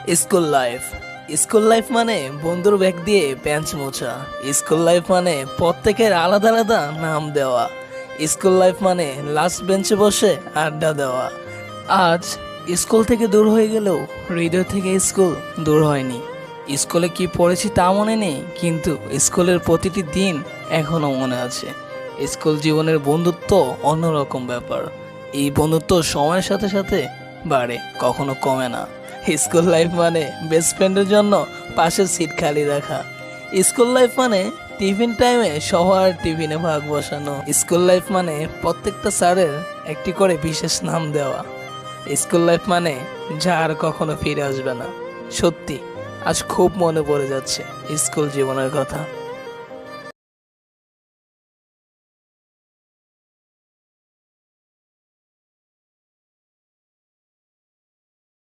School life. School life মানে বন্ধুর bag দিয়ে বেঞ্চ মোছা। স্কুল লাইফ মানে প্রত্যেকের আলাদা আলাদা নাম দেওয়া। স্কুল লাইফ মানে লাস্ট বেঞ্চে বসে আড্ডা দেওয়া। আজ স্কুল থেকে দূর হয়ে গেলেও হৃদয় থেকে স্কুল দূর হয়নি। স্কুলে কি পড়েছি তা মনে নেই, কিন্তু স্কুলের প্রতিটি দিন এখনো মনে আছে। স্কুল জীবনের বন্ধুত্ব অন্যরকম ব্যাপার। এই বন্ধুত্ব সময়ের সাথে সাথে বাড়ে, কখনো কমে না। স্কুল লাইফ মানে বেস্ট ফ্রেন্ডের জন্য পাশের সিট খালি রাখা। স্কুল লাইফ মানে টিফিন টাইমে সবার টিফিনে ভাগ বসানো। স্কুল লাইফ মানে প্রত্যেকটা স্যারের একটি করে বিশেষ নাম দেওয়া। স্কুল লাইফ মানে যা আর কখনো ফিরে আসবে না। সত্যি আজ খুব মনে পড়ে যাচ্ছে স্কুল জীবনের কথা।